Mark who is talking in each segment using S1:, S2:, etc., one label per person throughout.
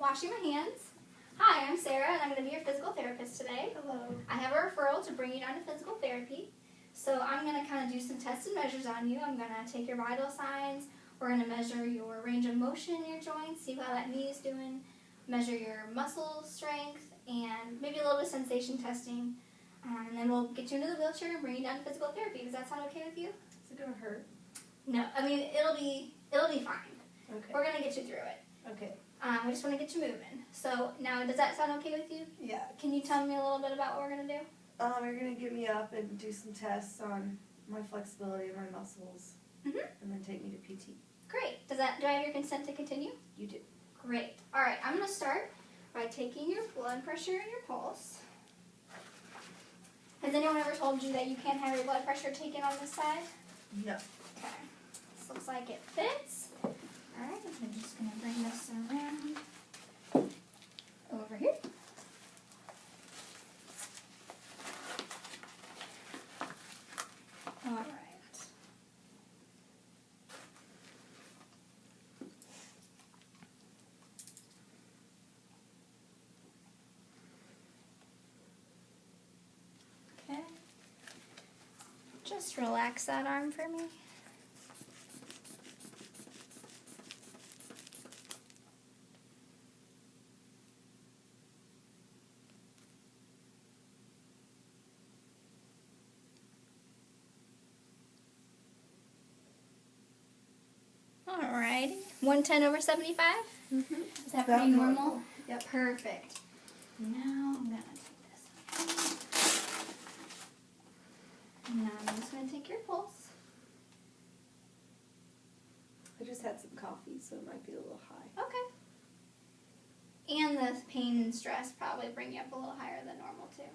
S1: washing my hands. Hi, I'm Sarah, and I'm going to be your physical therapist today.
S2: Hello.
S1: I have a referral to bring you down to physical therapy. So I'm going to kind of do some tests and measures on you. I'm going to take your vital signs. We're going to measure your range of motion in your joints, see how that knee is doing, measure your muscle strength, and maybe a little bit of sensation testing. And then we'll get you into the wheelchair and bring you down to physical therapy. Does that sound okay with you?
S2: Is it going to hurt?
S1: No, I mean, it'll be fine.
S2: Okay.
S1: We're going to get you through it.
S2: Okay.
S1: We just want to get you moving. So now, does that sound okay with you?
S2: Yeah.
S1: Can you tell me a little bit about what we're going to do?
S2: You're going to get me up and do some tests on my flexibility of my muscles.
S1: Mm-hmm.
S2: And then take me to PT.
S1: Great. Do I have your consent to continue?
S2: You do.
S1: Great. All right, I'm going to start by taking your blood pressure and your pulse. Has anyone ever told you that you can't have your blood pressure taken on this side?
S2: No.
S1: Okay. This looks like it fits. All right, I'm just going to bring this around over here. All right. Okay. Just relax that arm for me. Alrighty. 110/75?
S2: Mm-hmm.
S1: Is that pretty normal?
S2: Yep.
S1: Perfect. Now I'm going to take this. And now I'm just going to take your pulse.
S2: I just had some coffee, so it might be a little high.
S1: Okay. And the pain and stress probably bring you up a little higher than normal too.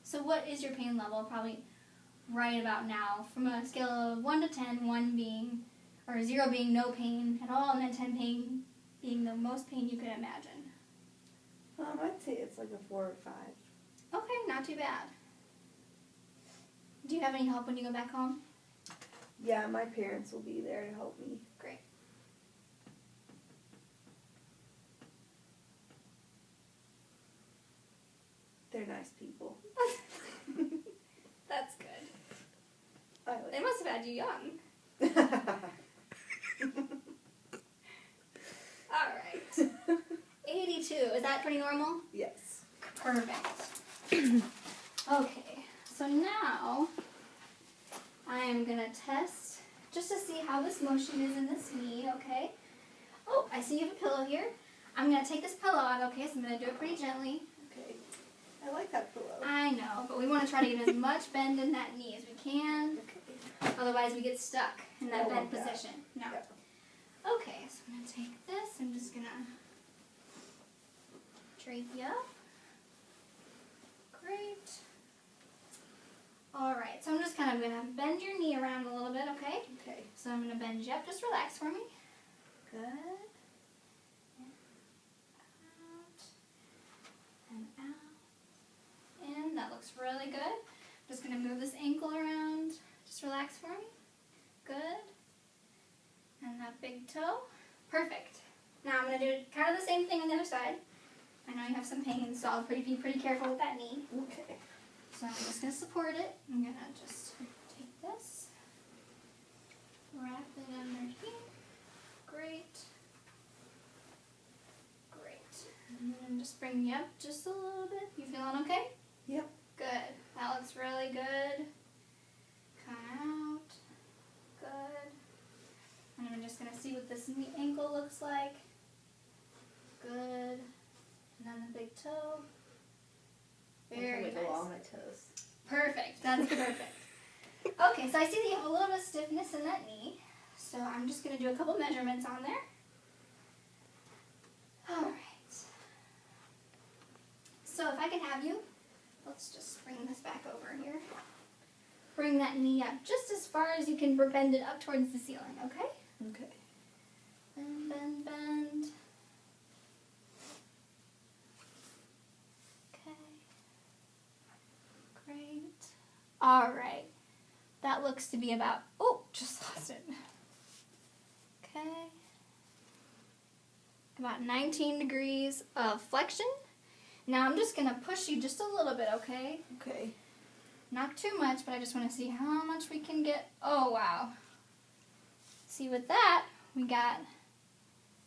S1: So what is your pain level? Probably right about now, from a scale of 1 to 10, 1 being, or 0 being no pain at all, and then 10 pain being the most pain you could imagine.
S2: I'd say it's like a 4 or 5.
S1: Okay, not too bad. Do you have any help when you go back home?
S2: Yeah, my parents will be there to help me.
S1: Great.
S2: They're nice people.
S1: That's good. They
S2: I
S1: must have had you young. All right. 82. Is that pretty normal?
S2: Yes.
S1: Perfect. Okay. So now I am going to test just to see how this motion is in this knee, okay? Oh, I see you have a pillow here. I'm going to take this pillow out, okay? So I'm going to do it pretty gently.
S2: Okay. I like that pillow.
S1: I know, but we want to try to get as much bend in that knee as we can.
S2: Okay.
S1: Otherwise, we get stuck in that bent
S2: that.
S1: position. No.
S2: Yep.
S1: Okay, so I'm going to take this. I'm just going to drape you up. Great. All right, so I'm just kind of going to bend your knee around a little bit, okay?
S2: Okay.
S1: So I'm going to bend you up. Just relax for me. Good. Out. And out. In. That looks really good. I'm just going to move this ankle around. Just relax for me. Good. And that big toe. Perfect. Now I'm going to do kind of the same thing on the other side. I know you have some pain, so I'll be pretty careful with that knee.
S2: Okay.
S1: So I'm just going to support it. I'm going to just take this, wrap it under here. Great. Great. And then just bring you up just a little bit. You feeling okay?
S2: Yep.
S1: Good. That looks really good. Come out. Good. And I'm just going to see what this knee ankle looks like. Good. And then the big toe. Very nice.
S2: Along my toes.
S1: Perfect. That's perfect. Okay, so I see that you have a little bit of stiffness in that knee. So I'm just going to do a couple measurements on there. All right. So if I can have you, let's just bring this back over here. Bring that knee up just as far as you can bend it up towards the ceiling, okay?
S2: Okay.
S1: Bend, bend, bend. Okay. Great. All right. That looks to be about, oh, just lost it. Okay. about 19 degrees of flexion. Now I'm just going to push you just a little bit, okay?
S2: Okay.
S1: Not too much, but I just want to see how much we can get. Oh, wow. See, with that, we got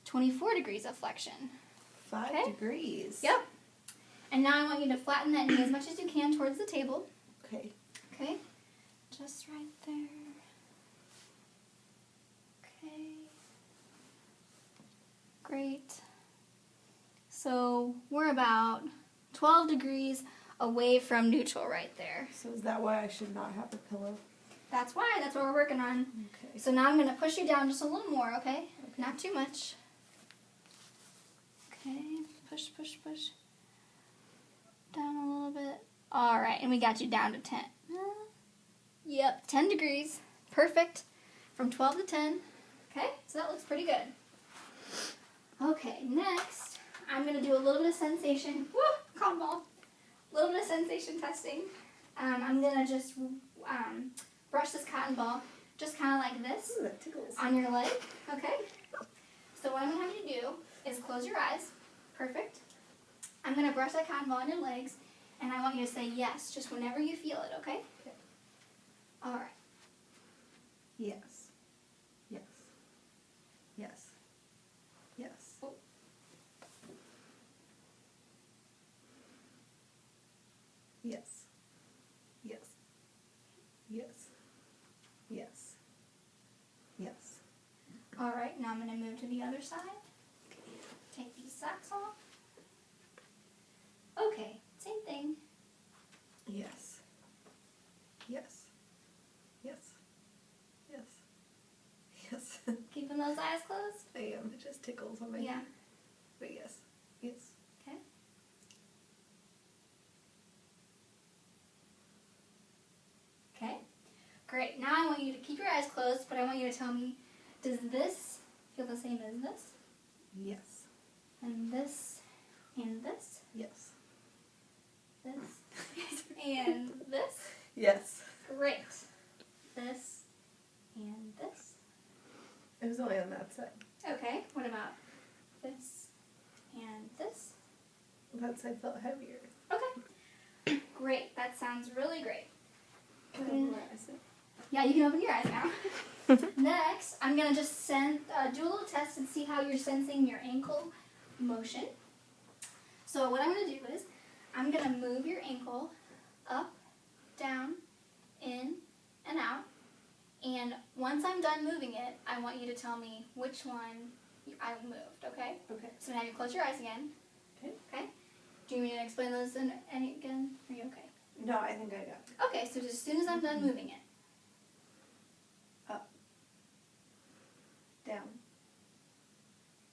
S1: 24 degrees of flexion.
S2: 5 degrees.
S1: Yep. And now I want you to flatten that knee as much as you can towards the table.
S2: Okay.
S1: Okay? Just right there. Okay. Great. So we're about 12 degrees away from neutral right there.
S2: So is that why I should not have a pillow?
S1: That's why. That's what we're working on.
S2: Okay.
S1: So now I'm going to push you down just a little more, okay? Not too much. Okay. Push, push, push. Down a little bit. All right. And we got you down to 10. Yep. 10 degrees. Perfect. From 12 to 10. Okay. So that looks pretty good. Okay. Next, I'm going to do a little bit of sensation. Woo! Calm ball. A little bit of sensation testing. I'm going to just brush this cotton ball just kind of like this.
S2: Ooh, that tickles.
S1: On your leg, okay? So what I'm going to have you do is close your eyes. Perfect. I'm going to brush that cotton ball on your legs, and I want you to say yes, just whenever you feel it, okay?
S2: Okay.
S1: All right.
S2: Yes. Yes. Yes. Yes.
S1: Oh.
S2: Yes. Yes. Yes. Yes. Yes.
S1: All right, now I'm going to move to the other side. Take these socks off. Okay, same thing.
S2: Yes. Yes. Yes. Yes. Yes.
S1: Keeping those eyes closed.
S2: I am. It just tickles on my
S1: Yeah.
S2: ear. But yes. Yes.
S1: Okay. Okay. Great. Now I want you to keep your eyes closed, but I want you to tell me, does this feel the same as this?
S2: Yes.
S1: And this? And this?
S2: Yes.
S1: This? And this?
S2: Yes.
S1: Great. This? And this?
S2: It was only on that side.
S1: Okay. What about this? And this?
S2: That side felt heavier.
S1: Okay. Great. That sounds really great.
S2: Can I open my eyes now?
S1: Yeah, you can open your eyes now. Next, I'm going to just do a little test and see how you're sensing your ankle motion. So what I'm going to do is I'm going to move your ankle up, down, in, and out. And once I'm done moving it, I want you to tell me which one I moved, okay?
S2: Okay.
S1: So now you close your eyes again.
S2: Okay.
S1: Okay? Do you want me to explain those again? Are you okay?
S2: No, I think I got it.
S1: Okay, so just as soon as I'm done moving it.
S2: Up. Down.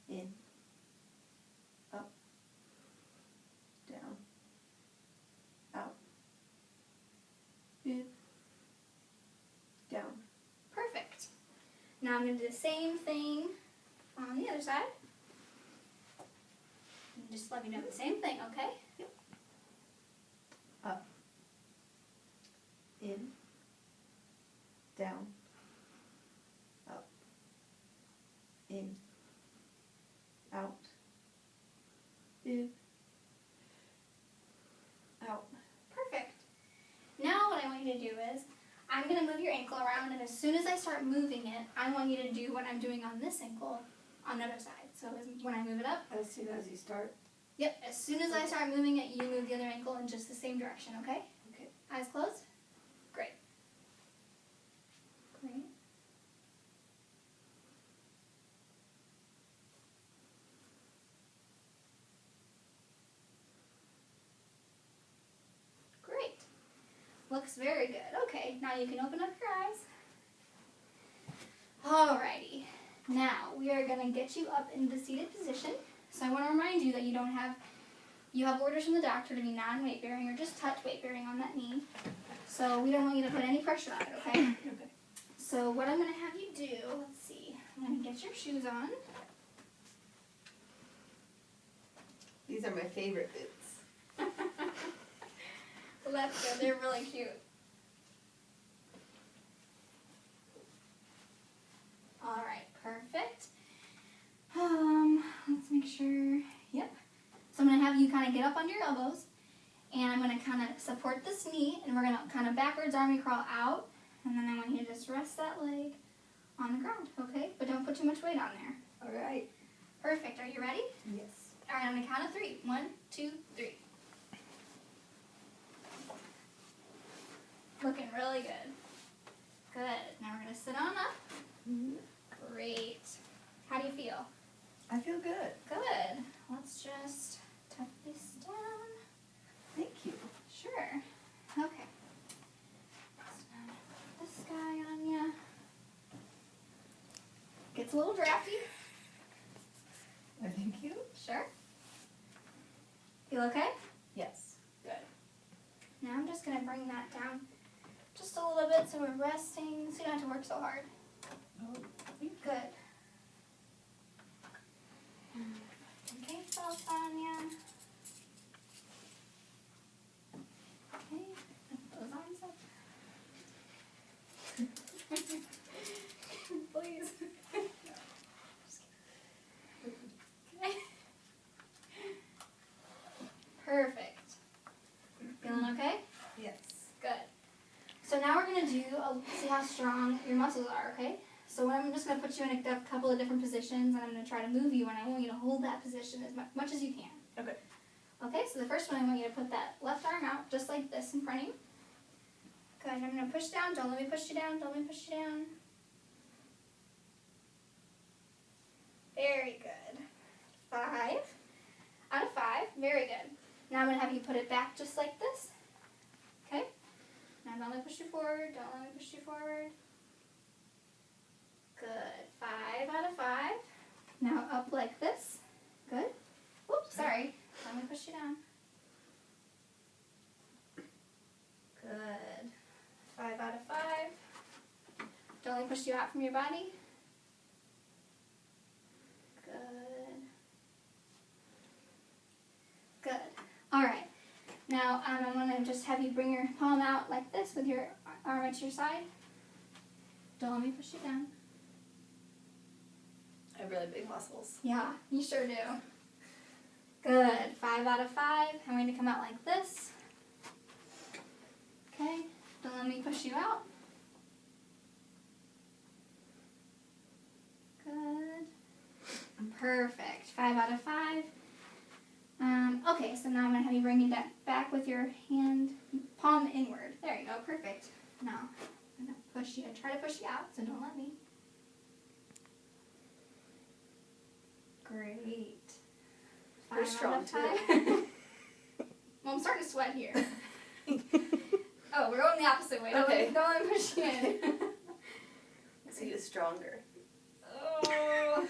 S2: In. Up. Down. Out. In. Down.
S1: Perfect. Now I'm going to do the same thing on the other side. And just let me know the same thing, okay?
S2: Yep. Up. In. Down. Up. In. Out. In. Out.
S1: Perfect. Now what I want you to do is, I'm going to move your ankle around, and as soon as I start moving it, I want you to do what I'm doing on this ankle on the other side. So when I move it up,
S2: As soon as you start.
S1: yep, as soon as I start moving it, you move the other ankle in just the same direction, okay?
S2: Okay.
S1: Eyes closed? Great. Great. Great. Looks very good. Okay, now you can open up your eyes. Alrighty. Now, we are going to get you up in the seated position. So I want to remind you that you have orders from the doctor to be non-weight bearing or just touch weight bearing on that knee. So we don't want you to put any pressure on it, okay?
S2: Okay.
S1: So what I'm going to have you do, let's see, I'm going to get your shoes on.
S2: These are my favorite boots.
S1: Well, that's good. They're really cute. All right, perfect. Let's make sure kind of get up under your elbows, and I'm going to kind of support this knee, and we're going to kind of backwards army crawl out, and then I want you to just rest that leg on the ground, okay? But don't put too much weight on there.
S2: All right.
S1: Perfect. Are you ready?
S2: Yes.
S1: All right, I'm going to count of 3. 1, 2, 3. Looking really good. Good. Now we're going to sit on up. Great. How do you feel?
S2: I feel good.
S1: Good. Let's just tuck this down.
S2: Thank you.
S1: Sure. Okay. So now put this guy on ya. Gets a little drafty.
S2: Thank you.
S1: Sure. Feel okay?
S2: Yes.
S1: Good. Now I'm just going to bring that down just a little bit so we're resting so you don't have to work so hard.
S2: Oh.
S1: Good. Okay, felt on ya. Okay, put those arms up. Please. Okay. Perfect. Feeling okay?
S2: Yes.
S1: Good. So now we're going to see how strong your muscles are, okay? So I'm just going to put you in a couple of different positions, and I'm going to try to move you, and I want you to hold that position as much as you can.
S2: Okay.
S1: Okay, so the first one, I want you to put that left arm out, just like this, in front of you. Good. I'm going to push down. Don't let me push you down. Don't let me push you down. Very good. 5 out of 5. Very good. Now I'm going to have you put it back just like this. Okay? Now don't let me push you forward. Don't let me push you forward. Good. 5 out of 5. Now up like this. Good. Oops, sorry. Let me push you down. Good. 5 out of 5. Don't let me push you out from your body. Good. Good. All right. Now I'm going to just have you bring your palm out like this with your arm at your side. Don't let me push you down.
S2: I have really big muscles.
S1: Yeah, you sure do. Good. 5 out of 5. I'm going to come out like this. Okay. Don't let me push you out. Good. Perfect. 5 out of 5. Okay, so now I'm going to have you bring it back with your hand, palm inward. There you go. Perfect. Now, I'm going to push you. Try to push you out, so don't let me. Great.
S2: You're
S1: 5
S2: strong,
S1: out of 5. Well, I'm starting to sweat here. Oh, we're going the opposite way.
S2: Okay.
S1: Don't let me push you in.
S2: So you're stronger.
S1: Oh.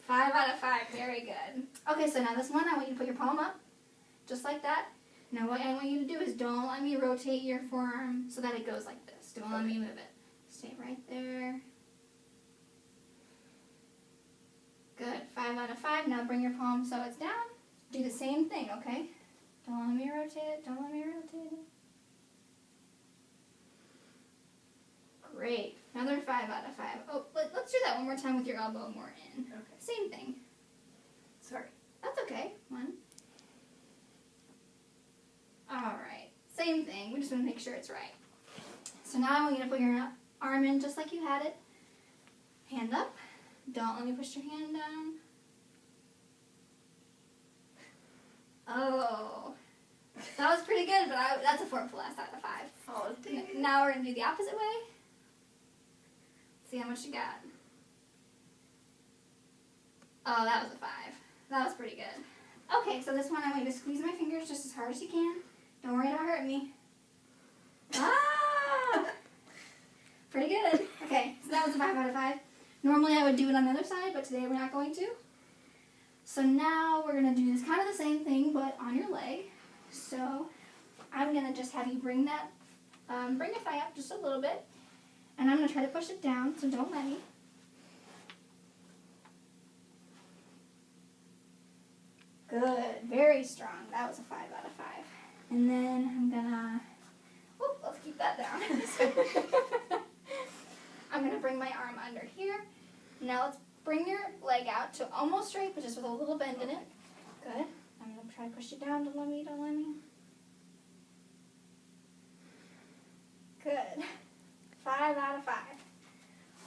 S1: 5 out of 5. Very good. Okay, so now this one, I want you to put your palm up, just like that. Now what I want you to do is don't let me rotate your forearm so that it goes like this. Don't let me move it. Stay right there. Good. 5 out of 5. Now bring your palm so it's down. Do the same thing, okay? Don't let me rotate it. Don't let me rotate it. Great. Another 5 out of 5. Oh, let's do that one more time with your elbow more in.
S2: Okay.
S1: Same thing.
S2: Sorry.
S1: That's okay. 1. All right. Same thing. We just want to make sure it's right. So now I want you to put your arm in just like you had it. Hand up. Don't let me push your hand down. Oh. That was pretty good, but that's a 4 plus out of 5.
S2: Oh, dang.
S1: Now we're going to do the opposite way. See how much you got. Oh, that was a 5. That was pretty good. Okay, so this one I want you to squeeze my fingers just as hard as you can. Don't worry, don't hurt me. Ah! Pretty good. Okay, so that was a 5 out of 5. Normally I would do it on the other side, but today we're not going to. So now we're going to do this kind of the same thing, but on your leg. So I'm going to just have you bring that, bring your thigh up just a little bit. And I'm going to try to push it down, so don't let me. Good. Very strong. That was a 5 out of 5. And then I'm going to, let's keep that down. I'm going to bring my arm under here. Now let's bring your leg out to almost straight, but just with a little bend in it. Good. I'm going to try to push it down. Don't let me. Good. 5 out of 5.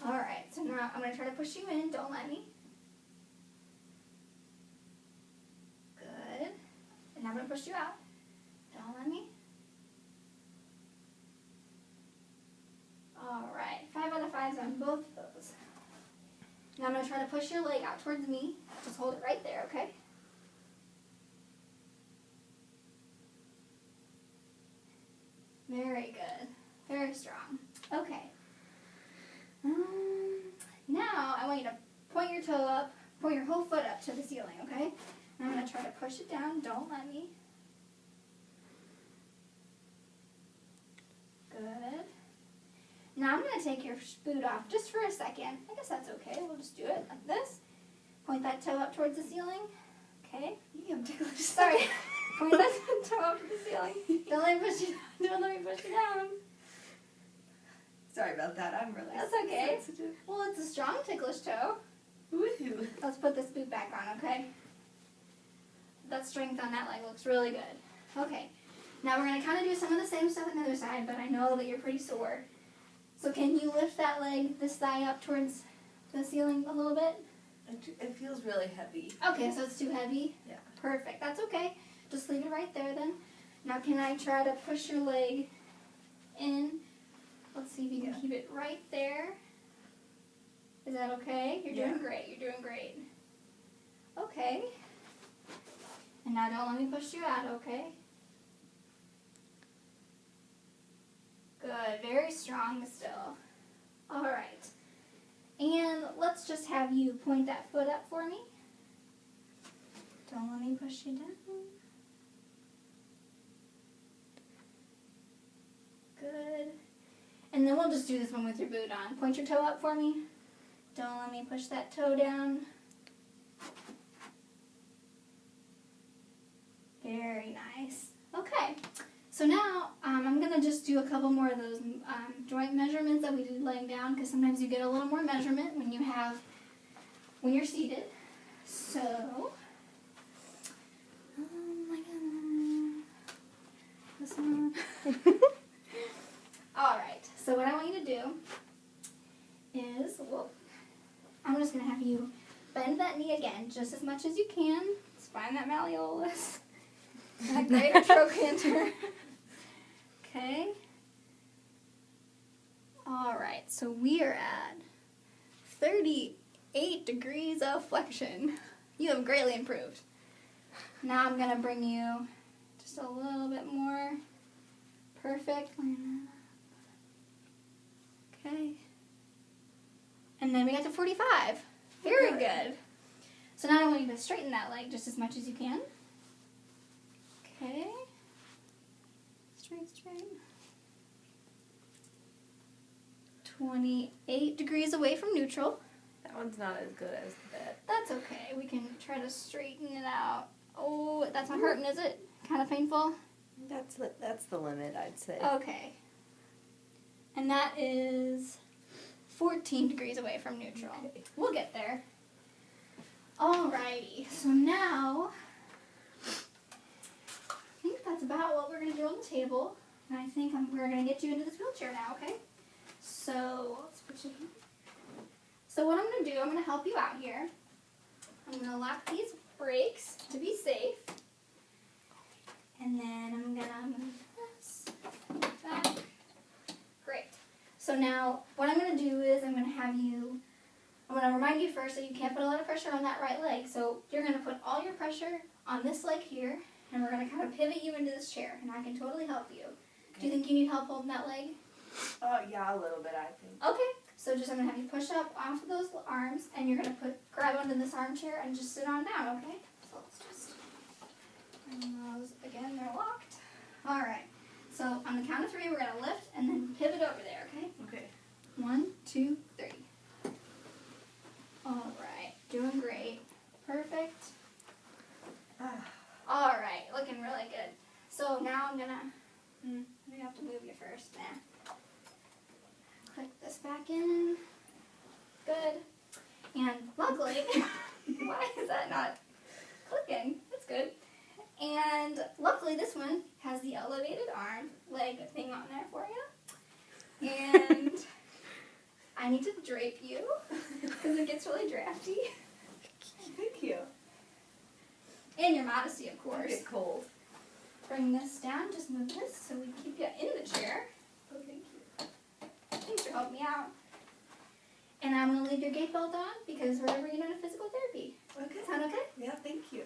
S1: All right, so now I'm going to try to push you in. Don't let me. Good. And now I'm going to push you out. Don't let me. All right, 5 out of 5 on both of those. Now I'm going to try to push your leg out towards me. Just hold it right there, okay? Very good. Very strong. Okay. Now I want you to point your toe up, point your whole foot up to the ceiling, okay? And I'm going to try to push it down. Don't let me. Good. Now I'm going to take your boot off just for a second. I guess that's okay. We'll just do it like this. Point that toe up towards the ceiling. Okay.
S2: I'm ticklish.
S1: Sorry. Point that toe up to the ceiling. Don't let me push you down. Don't let me push you down.
S2: Sorry about that. I'm really
S1: That's okay.
S2: sensitive.
S1: Well, it's a strong ticklish toe.
S2: Woohoo.
S1: Let's put this boot back on, okay? That strength on that leg looks really good. Okay. Now we're going to kind of do some of the same stuff on the other side, but I know that you're pretty sore. So can you lift that leg, this thigh up towards the ceiling a little bit?
S2: It feels really heavy.
S1: Okay, so it's too heavy?
S2: Yeah.
S1: Perfect. That's okay. Just leave it right there then. Now can I try to push your leg in? Let's see if you can keep it right there. Is that okay? You're doing great. You're doing great. Okay. And now don't let me push you out, okay? Good. Very strong still. All right. And let's just have you point that foot up for me. Don't let me push you down. Good. And then we'll just do this one with your boot on. Point your toe up for me. Don't let me push that toe down. Very nice. Okay. So now I'm going to just do a couple more of those joint measurements that we did laying down, because sometimes you get a little more measurement when you're seated. So, this one. All right. So what I want you to do is, I'm just going to have you bend that knee again just as much as you can. Spine that malleolus. That greater trochanter. Okay. All right. So we are at 38 degrees of flexion. You have greatly improved. Now I'm going to bring you just a little bit more. Perfect. Okay. And then we got to 45. Very good. So now I want you to straighten that leg just as much as you can. Okay. Straight. 28 degrees away from neutral.
S2: That one's not as good as that.
S1: That's okay. We can try to straighten it out. Oh, that's not hurting, is it? Kind of painful?
S2: That's the limit, I'd say.
S1: Okay. And that is 14 degrees away from neutral.
S2: Okay.
S1: We'll get there. Alrighty. So now, I think that's about what we're going to do on the table. And I think we're going to get you into this wheelchair now, okay? So, let's put you here. So what I'm going to do, I'm going to help you out here. I'm going to lock these brakes to be safe. And then I'm going to move this back. Great. So now, what I'm going to do is I'm going to remind you first that you can't put a lot of pressure on that right leg. So you're going to put all your pressure on this leg here, and we're going to kind of pivot you into this chair, and I can totally help you. Okay. Do you think you need help holding that leg?
S2: Yeah, a little bit, I think.
S1: Okay. So I'm going to have you push up off of those arms, and you're going to grab onto this armchair and just sit on down, okay? So let's just bring those, again, they're locked. All right. So on the count of 3, we're going to lift and then pivot over there, okay?
S2: Okay.
S1: 1, 2, 3. All right. Doing great. Perfect. All right. Looking really good. So now I'm going to, we have to move you first. Nah. Click this back in. Good. And luckily, why is that not clicking? That's good. And luckily this one has the elevated arm leg thing on there for you. And I need to drape you because it gets really drafty.
S2: Thank you.
S1: And your modesty, of
S2: I
S1: course.
S2: get cold.
S1: Bring this down, just move this so we keep you in the chair.
S2: Oh, thank you.
S1: Thanks for helping me out. And I'm going to leave your gait belt on because we're bringing on a physical therapy.
S2: Okay.
S1: Sound okay?
S2: Yeah, thank you.